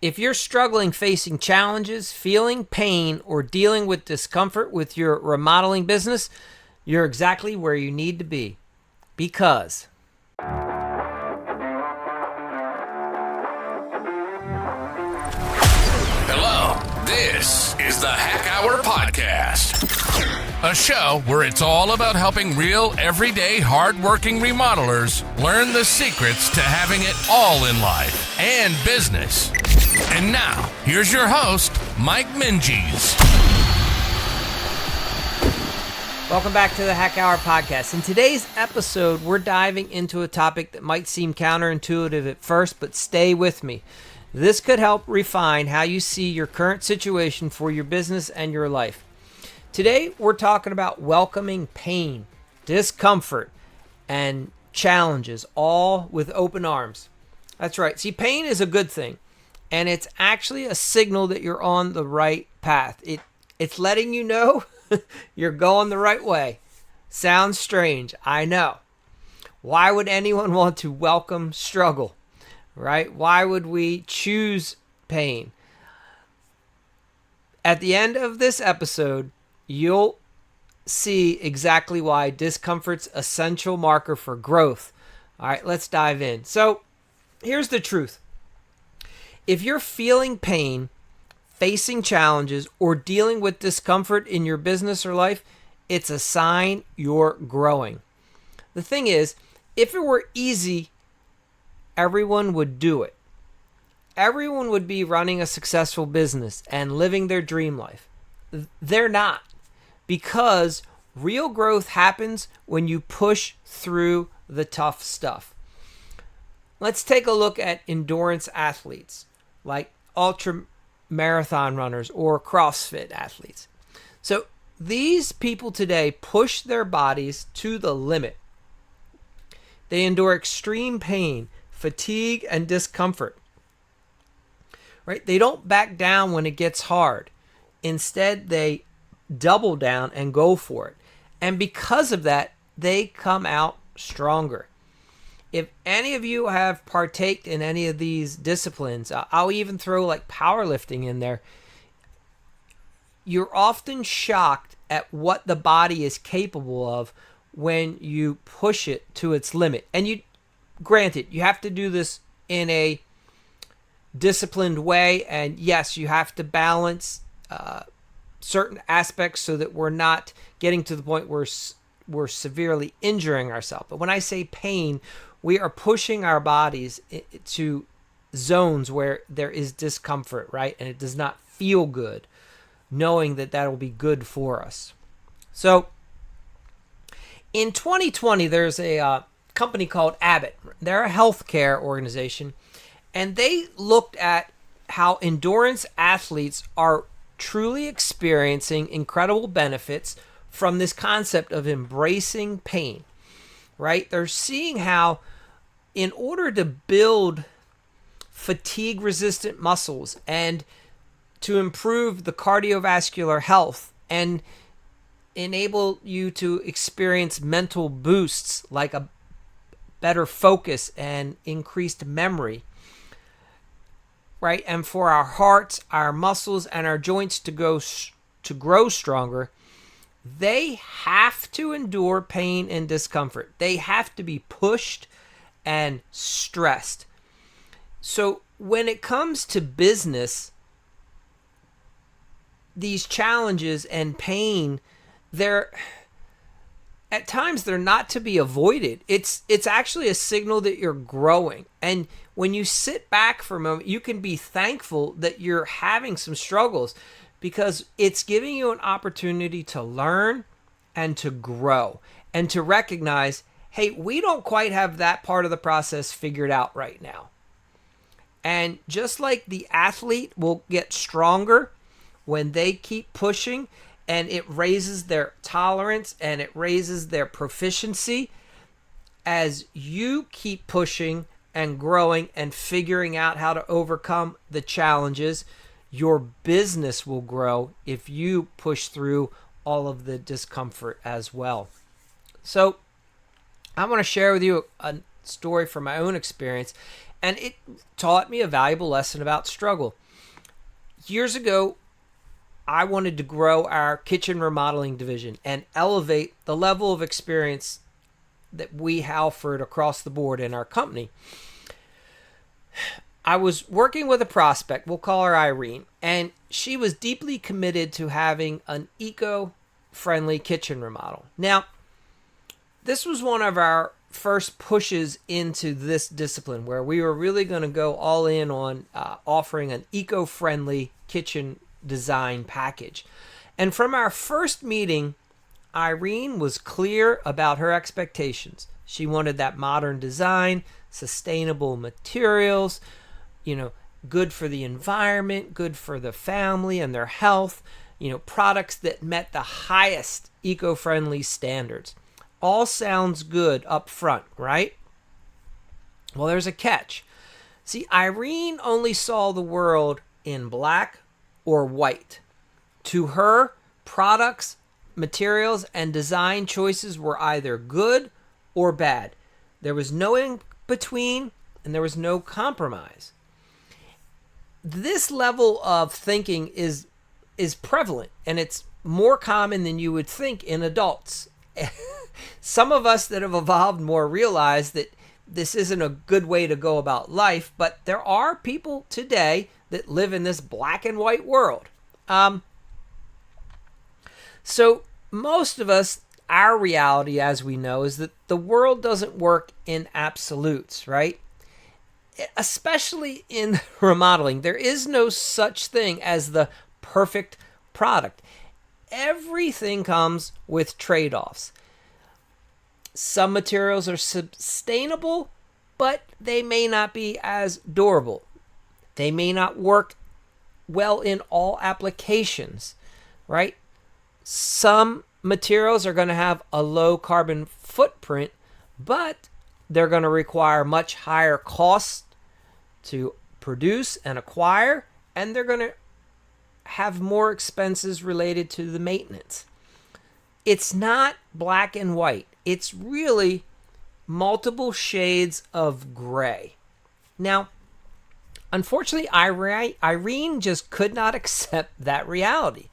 If you're struggling facing challenges, feeling pain, or dealing with discomfort with your remodeling business, you're exactly where you need to be. Because hello, this is the Hack Hour Podcast, a show where it's all about helping real, everyday, hard-working remodelers learn the secrets to having it all in life and business. And now, here's your host, Mike Minges. welcome back to the Hack Hour Podcast. In today's episode, we're diving into a topic that might seem counterintuitive at first, but stay with me. This could help refine how you see your current situation for your business and your life. Today, we're talking about welcoming pain, discomfort, and challenges, all with open arms. That's right. See, pain is a good thing, and it's actually a signal that you're on the right path. It's letting you know you're going the right way. Sounds strange, I know. Why would anyone want to welcome struggle, right? Why would we choose pain? At the end of this episode, you'll see exactly why discomfort's an essential marker for growth. All right, let's dive in. So, here's the truth. If you're feeling pain, facing challenges, or dealing with discomfort in your business or life, it's a sign you're growing. The thing is, if it were easy, everyone would do it. Everyone would be running a successful business and living their dream life. They're not, because real growth happens when you push through the tough stuff. Let's take a look at endurance athletes like ultra marathon runners or CrossFit athletes. So these people today push their bodies to the limit. They endure extreme pain, fatigue, and discomfort. Right? They don't back down when it gets hard. Instead, they double down and go for it. And because of that, they come out stronger. If any of you have partaked in any of these disciplines, I'll even throw like powerlifting in there. You're often shocked at what the body is capable of when you push it to its limit. And granted, you have to do this in a disciplined way. And yes, you have to balance certain aspects so that we're not getting to the point where we're severely injuring ourselves. But when I say pain, we are pushing our bodies to zones where there is discomfort, right? And it does not feel good, knowing that that will be good for us. So in 2020, there's a company called Abbott. They're a healthcare organization, and they looked at how endurance athletes are truly experiencing incredible benefits from this concept of embracing pain, right? They're seeing how in order to build fatigue-resistant muscles and to improve the cardiovascular health and enable you to experience mental boosts like a better focus and increased memory, right? And for our hearts, our muscles, and our joints to grow stronger, they have to endure pain and discomfort. They have to be pushed and stressed. So when it comes to business, these challenges and pain, at times they're not to be avoided. It's actually a signal that you're growing. And when you sit back for a moment, you can be thankful that you're having some struggles, because it's giving you an opportunity to learn and to grow and to recognize, hey, we don't quite have that part of the process figured out right now. And just like the athlete will get stronger when they keep pushing, and it raises their tolerance and it raises their proficiency, as you keep pushing and growing and figuring out how to overcome the challenges, your business will grow if you push through all of the discomfort as well. So I want to share with you a story from my own experience. And it taught me a valuable lesson about struggle. Years ago, I wanted to grow our kitchen remodeling division and elevate the level of experience that we offered across the board in our company. I was working with a prospect, we'll call her Irene, and she was deeply committed to having an eco-friendly kitchen remodel. Now, this was one of our first pushes into this discipline where we were really going to go all in on offering an eco-friendly kitchen design package. And from our first meeting, Irene was clear about her expectations. She wanted that modern design, sustainable materials, good for the environment, good for the family and their health, products that met the highest eco-friendly standards. All sounds good up front, right? Well, there's a catch. See, Irene only saw the world in black or white. To her, products, materials, and design choices were either good or bad. There was no in between, and there was no compromise. This level of thinking is prevalent, and it's more common than you would think in adults. Some of us that have evolved more realize that this isn't a good way to go about life, but there are people today that live in this black and white world. So most of us, our reality, as we know, is that the world doesn't work in absolutes, right? Especially in remodeling, there is no such thing as the perfect product. Everything comes with trade-offs. Some materials are sustainable, but they may not be as durable. They may not work well in all applications, right? Some materials are going to have a low carbon footprint, but they're going to require much higher costs to produce and acquire, and they're going to have more expenses related to the maintenance. It's not black and white. It's really multiple shades of gray. Now, unfortunately, Irene just could not accept that reality.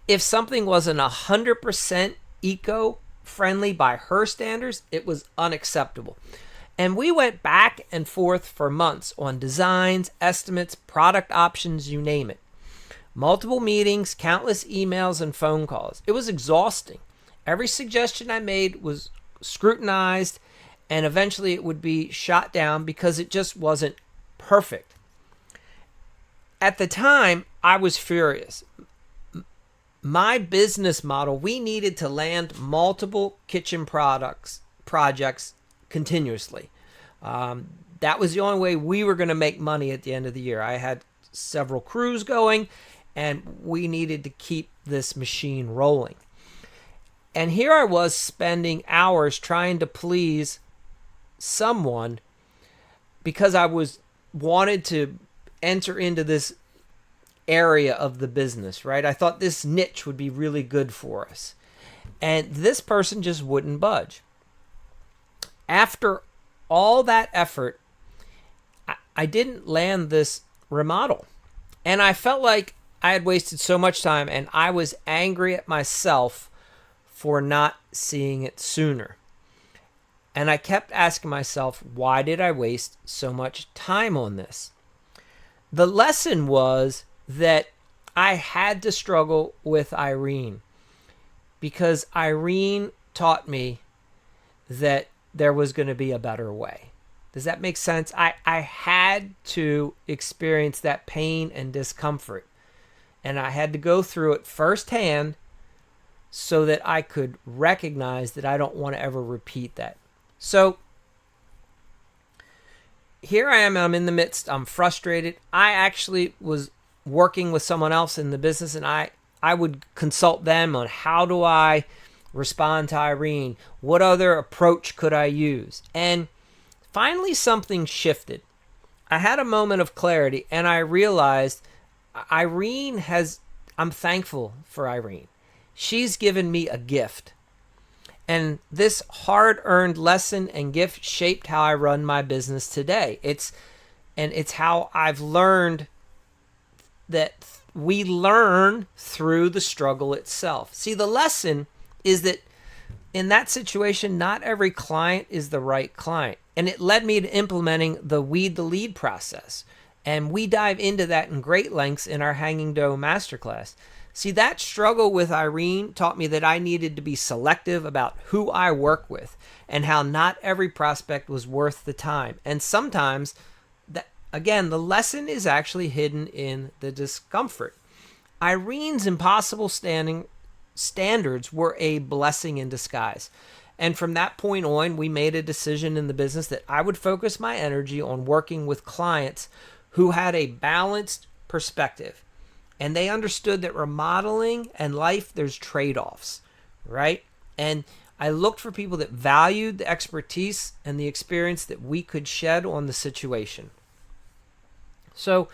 If something wasn't 100% eco-friendly by her standards, it was unacceptable. And we went back and forth for months on designs, estimates, product options, you name it. Multiple meetings, countless emails, and phone calls. It was exhausting. Every suggestion I made was scrutinized, and eventually it would be shot down because it just wasn't perfect. At the time, I was furious. My business model, we needed to land multiple kitchen projects continuously. That was the only way we were going to make money at the end of the year. I had several crews going, and we needed to keep this machine rolling. And here I was spending hours trying to please someone because I wanted to enter into this area of the business, right? I thought this niche would be really good for us. And this person just wouldn't budge. After all that effort, I didn't land this remodel. And I felt like I had wasted so much time, and I was angry at myself for not seeing it sooner. And I kept asking myself, why did I waste so much time on this? The lesson was that I had to struggle with Irene because Irene taught me that there was going to be a better way. Does that make sense? I had to experience that pain and discomfort, and I had to go through it firsthand so that I could recognize that I don't want to ever repeat that. So here I am, I'm in the midst, I'm frustrated. I actually was working with someone else in the business, and I would consult them on how do I respond to Irene? What other approach could I use? And finally something shifted. I had a moment of clarity, and I realized I'm thankful for Irene. She's given me a gift. And this hard-earned lesson and gift shaped how I run my business today. It's And it's how I've learned that we learn through the struggle itself. See, the lesson is that in that situation, not every client is the right client. And it led me to implementing the weed the lead process. And we dive into that in great lengths in our Hanging Dough Masterclass. See, that struggle with Irene taught me that I needed to be selective about who I work with and how not every prospect was worth the time. And sometimes, again, the lesson is actually hidden in the discomfort. Irene's impossible standards were a blessing in disguise. And from that point on, we made a decision in the business that I would focus my energy on working with clients who had a balanced perspective. And they understood that remodeling and life, there's trade-offs, right? And I looked for people that valued the expertise and the experience that we could shed on the situation. So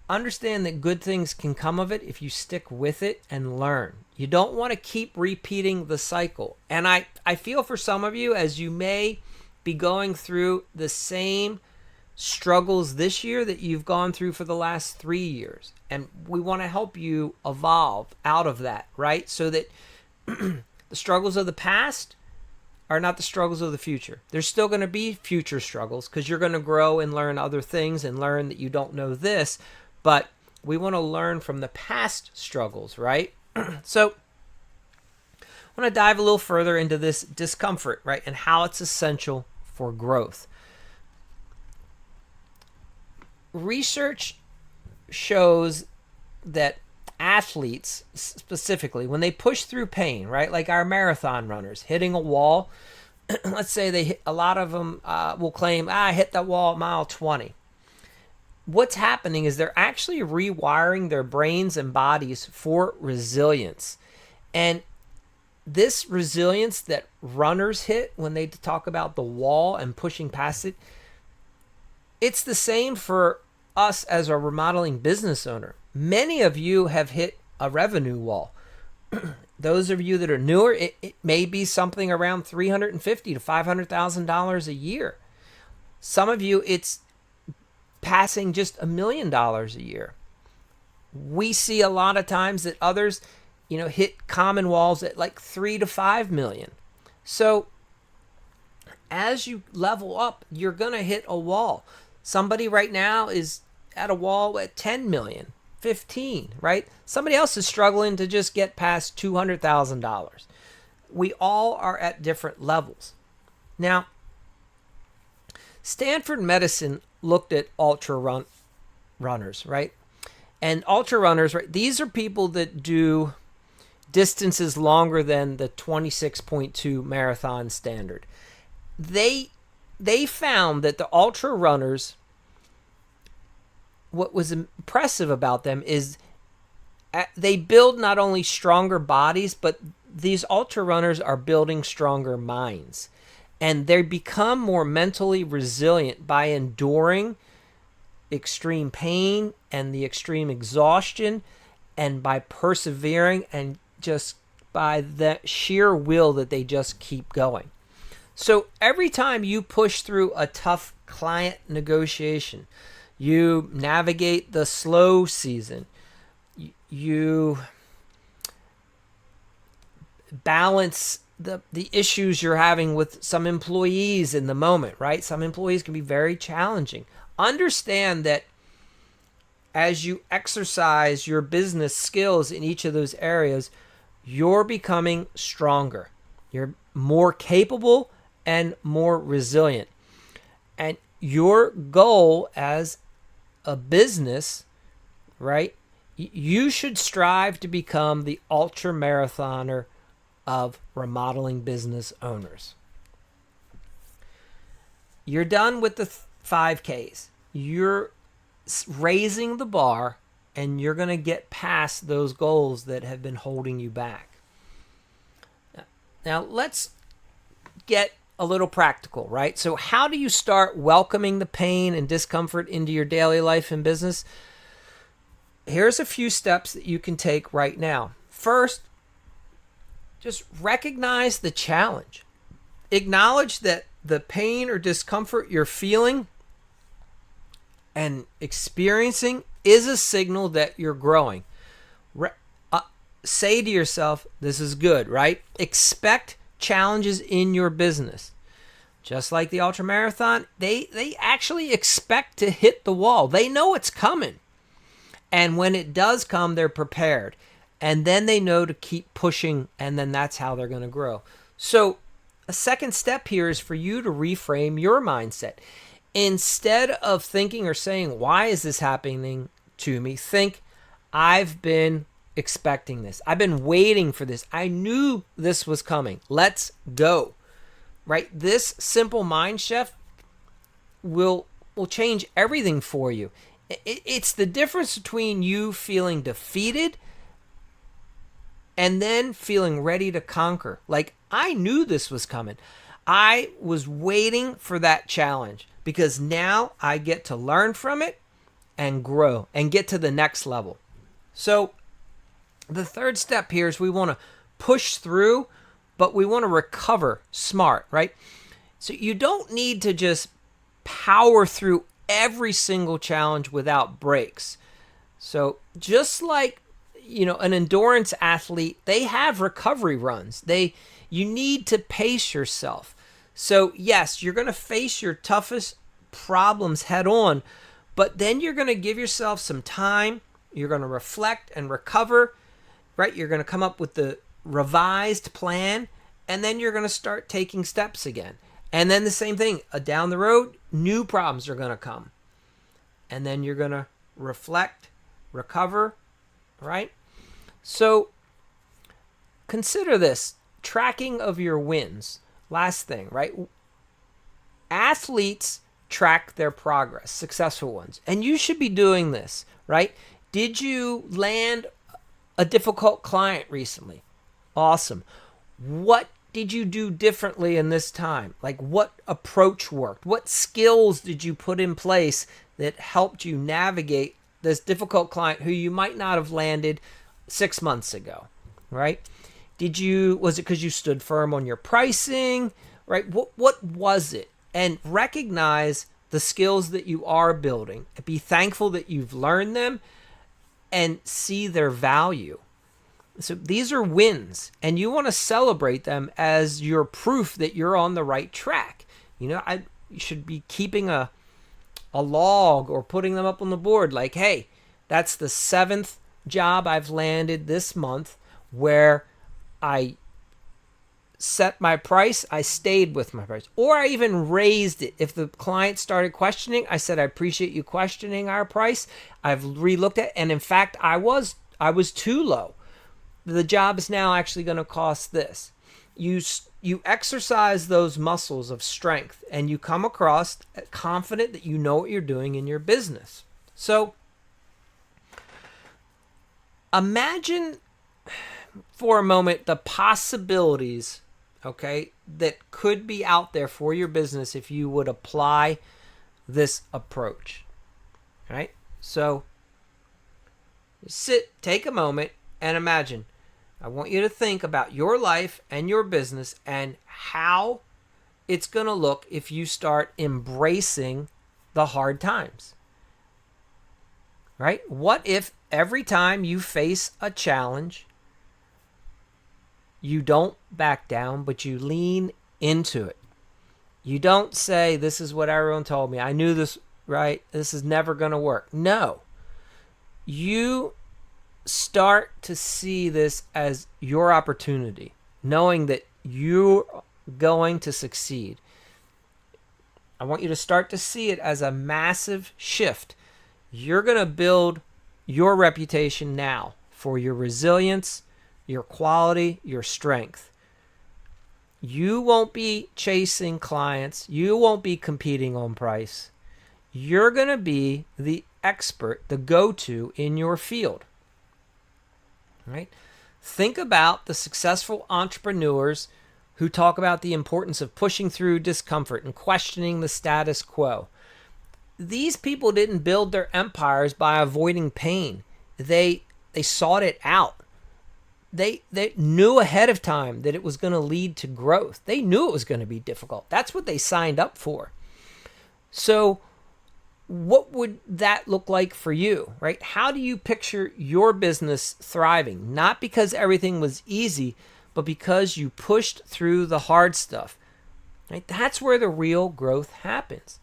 understand that good things can come of it if you stick with it and learn. You don't want to keep repeating the cycle. And I feel for some of you, as you may be going through the same struggles this year that you've gone through for the last 3 years. And we want to help you evolve out of that, right? So that the struggles of the past are not the struggles of the future. There's still going to be future struggles because you're going to grow and learn other things and learn that you don't know this. But we want to learn from the past struggles, right? So I want to dive a little further into this discomfort, right? And how it's essential for growth. Research shows that athletes specifically, when they push through pain, right? Like our marathon runners hitting a wall, let's say they hit, a lot of them will claim, I hit that wall at mile 20. What's happening is they're actually rewiring their brains and bodies for resilience. And this resilience that runners hit when they talk about the wall and pushing past it, it's the same for us as a remodeling business owner. Many of you have hit a revenue wall. Those of you that are newer, it may be something around $350,000 to $500,000 a year. Some of you, it's passing just $1 million a year. We see a lot of times that others, hit common walls at like 3 to 5 million. So as you level up, you're going to hit a wall. Somebody right now is at a wall at 10 million, 15, right? Somebody else is struggling to just get past $200,000. We all are at different levels. Now, Stanford Medicine looked at ultra runners, right? And ultra runners, right? These are people that do distances longer than the 26.2 marathon standard. They found that the ultra runners, what was impressive about them is they build not only stronger bodies, but these ultra runners are building stronger minds. And they become more mentally resilient by enduring extreme pain and the extreme exhaustion, and by persevering and just by the sheer will that they just keep going. So every time you push through a tough client negotiation, you navigate the slow season, you balance the issues you're having with some employees in the moment, right? Some employees can be very challenging. Understand that as you exercise your business skills in each of those areas, you're becoming stronger. You're more capable and more resilient. And your goal as a business, right? You should strive to become the ultra marathoner of remodeling business owners. You're done with the 5Ks. You're raising the bar, and you're going to get past those goals that have been holding you back. Now, let's get a little practical, right? So how do you start welcoming the pain and discomfort into your daily life and business? Here's a few steps that you can take right now. First, just recognize the challenge. Acknowledge that the pain or discomfort you're feeling and experiencing is a signal that you're growing. Say to yourself, this is good, right? Expect challenges in your business. Just like the ultramarathon, they actually expect to hit the wall. They know it's coming. And when it does come, they're prepared. And then they know to keep pushing, and then that's how they're going to grow. So a second step here is for you to reframe your mindset. Instead of thinking or saying, why is this happening to me? Think, I've been expecting this. I've been waiting for this. I knew this was coming. Let's go. Right? This simple mind shift will change everything for you. It's the difference between you feeling defeated and then feeling ready to conquer. Like, I knew this was coming. I was waiting for that challenge because now I get to learn from it and grow and get to the next level. So the third step here is we want to push through, but we want to recover smart, right? So you don't need to just power through every single challenge without breaks. So just like, an endurance athlete, they have recovery runs. You need to pace yourself. So yes, you're going to face your toughest problems head on, but then you're going to give yourself some time. You're going to reflect and recover, right? You're going to come up with the revised plan, and then you're going to start taking steps again. And then the same thing, down the road, new problems are going to come. And then you're going to reflect, recover, right? So consider this, tracking of your wins. Last thing, right? Athletes track their progress, successful ones. And you should be doing this, right? Did you land a difficult client recently? Awesome. What did you do differently in this time? Like, what approach worked? What skills did you put in place that helped you navigate this difficult client who you might not have landed 6 months ago, right? Was it because you stood firm on your pricing, right? What was it? And recognize the skills that you are building. Be thankful that you've learned them and see their value. So these are wins, and you want to celebrate them as your proof that you're on the right track. You should be keeping a log or putting them up on the board like, hey, that's the 7th job I've landed this month where I set my price, I stayed with my price, or I even raised it. If the client started questioning, I said, I appreciate you questioning our price. I've relooked at, and in fact, I was too low. The job is now actually going to cost this. You exercise those muscles of strength, and you come across confident that you know what you're doing in your business. So imagine for a moment the possibilities, okay, that could be out there for your business if you would apply this approach. All right? So take a moment and imagine. I want you to think about your life and your business and how it's going to look if you start embracing the hard times. Right? What if every time you face a challenge, you don't back down, but you lean into it? You don't say, this is what everyone told me. I knew this, right? This is never going to work. No. You start to see this as your opportunity, knowing that you're going to succeed. I want you to start to see it as a massive shift. You're going to build your reputation now for your resilience, your quality, your strength. You won't be chasing clients. You won't be competing on price. You're going to be the expert, the go-to in your field. Right? Think about the successful entrepreneurs who talk about the importance of pushing through discomfort and questioning the status quo. These people didn't build their empires by avoiding pain. They sought it out. They knew ahead of time that it was going to lead to growth. They knew it was going to be difficult. That's what they signed up for. So what would that look like for you, right? How do you picture your business thriving? Not because everything was easy, but because you pushed through the hard stuff, right? That's where the real growth happens.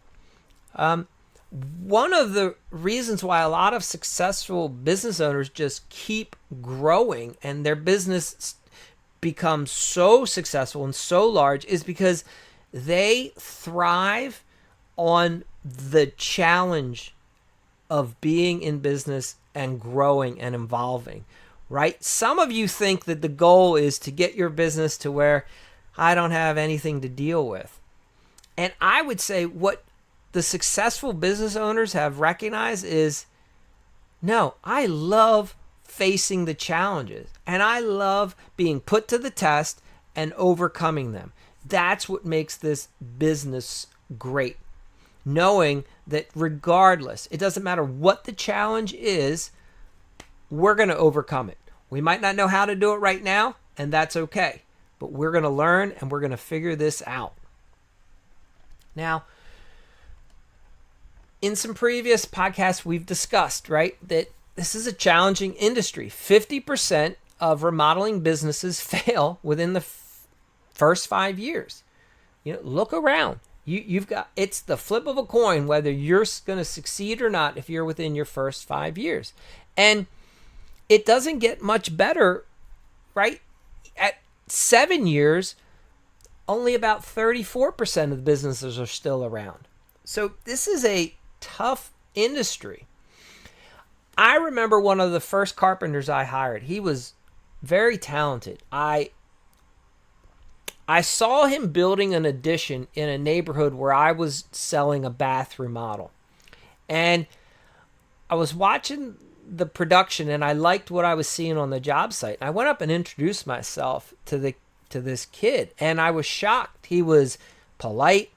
One of the reasons why a lot of successful business owners just keep growing and their business becomes so successful and so large is because they thrive on the challenge of being in business and growing and evolving, right? Some of you think that the goal is to get your business to where I don't have anything to deal with. And I would say what the successful business owners have recognized is, no, I love facing the challenges and I love being put to the test and overcoming them. That's what makes this business great. Knowing that regardless, it doesn't matter what the challenge is, we're going to overcome it. We might not know how to do it right now, and that's okay. But we're going to learn and we're going to figure this out. Now, in some previous podcasts, we've discussed, right, that this is a challenging industry. 50% of remodeling businesses fail within the first 5 years. Look around. You've got, it's the flip of a coin whether you're going to succeed or not if you're within your first 5 years. And it doesn't get much better, right? At 7 years, only about 34% of the businesses are still around. So this is a tough industry. I remember one of the first carpenters I hired. He was very talented. I saw him building an addition in a neighborhood where I was selling a bath remodel. And I was watching the production and I liked what I was seeing on the job site. I went up and introduced myself to this kid, and I was shocked. He was polite,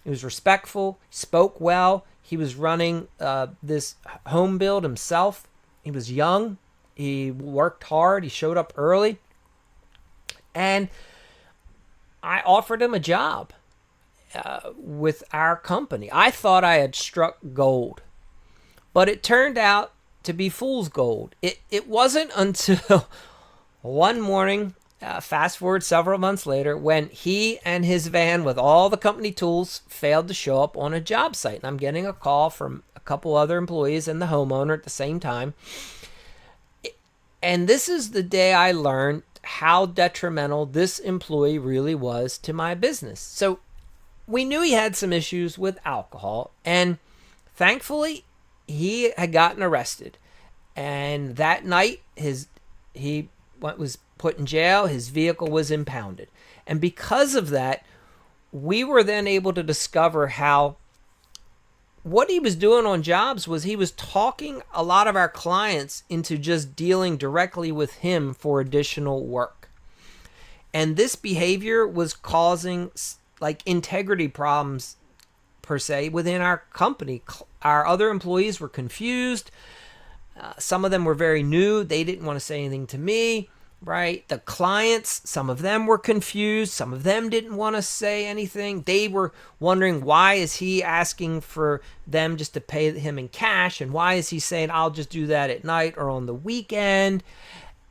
he was respectful, spoke well. He was running this home build himself. He was young, he worked hard, he showed up early, and I offered him a job with our company. I thought I had struck gold, but it turned out to be fool's gold. It wasn't until one morning, fast forward several months later, when he and his van with all the company tools failed to show up on a job site. And I'm getting a call from a couple other employees and the homeowner at the same time. And this is the day I learned how detrimental this employee really was to my business. So we knew he had some issues with alcohol, and thankfully he had gotten arrested. And that night he was put in jail, his vehicle was impounded. And because of that, we were then able to discover how what he was doing on jobs was he was talking a lot of our clients into just dealing directly with him for additional work. And this behavior was causing like integrity problems per se within our company. Our other employees were confused. Some of them were very new. They didn't want to say anything to me, right? The clients, some of them were confused. Some of them didn't want to say anything. They were wondering, why is he asking for them just to pay him in cash? And why is he saying, I'll just do that at night or on the weekend?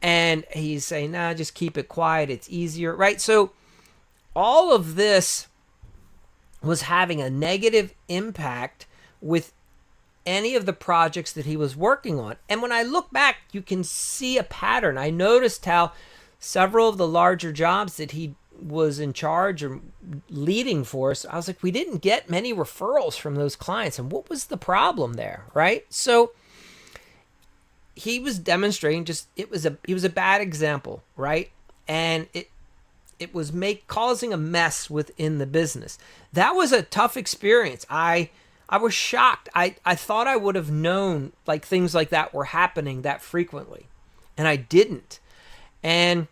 And he's saying, nah, just keep it quiet. It's easier, right? So all of this was having a negative impact with any of the projects that he was working on. And when I look back, you can see a pattern. I noticed how several of the larger jobs that he was in charge or leading for us, I was like, we didn't get many referrals from those clients. And what was the problem there, right? So he was demonstrating he was a bad example, right? And it was causing a mess within the business. That was a tough experience. I was shocked. I thought I would have known like things like that were happening that frequently, and I didn't. And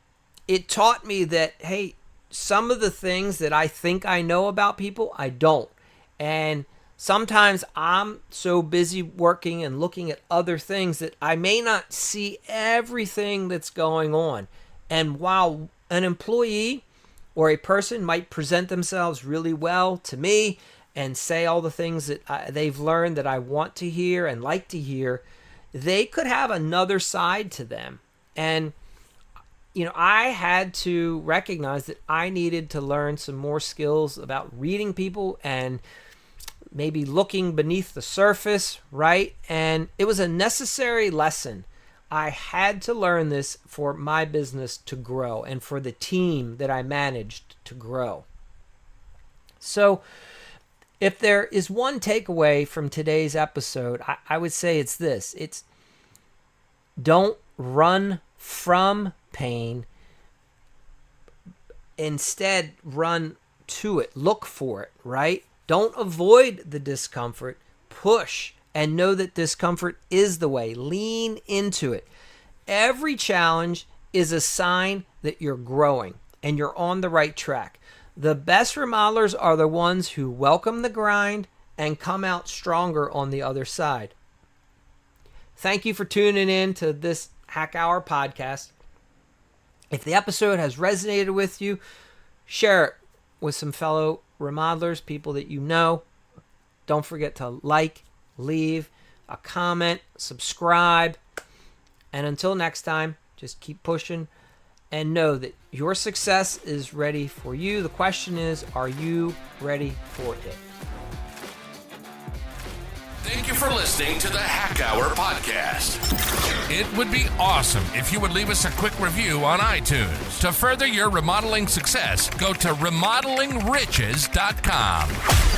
it taught me that, hey, some of the things that I think I know about people, I don't. And sometimes I'm so busy working and looking at other things that I may not see everything that's going on. And while an employee or a person might present themselves really well to me and say all the things that they've learned that I want to hear and like to hear, they could have another side to them. And I had to recognize that I needed to learn some more skills about reading people and maybe looking beneath the surface, right? And it was a necessary lesson. I had to learn this for my business to grow and for the team that I managed to grow. So if there is one takeaway from today's episode, I would say it's this. It's don't run from pain. Instead, run to it. Look for it, right? Don't avoid the discomfort. Push and know that discomfort is the way. Lean into it. Every challenge is a sign that you're growing and you're on the right track. The best remodelers are the ones who welcome the grind and come out stronger on the other side. Thank you for tuning in to this Hack Hour podcast. If the episode has resonated with you, share it with some fellow remodelers, people that you know. Don't forget to like, leave a comment, subscribe. And until next time, just keep pushing and know that your success is ready for you. The question is, are you ready for it? Thank you for listening to the Hack Hour podcast. It would be awesome if you would leave us a quick review on iTunes. To further your remodeling success, go to remodelingriches.com.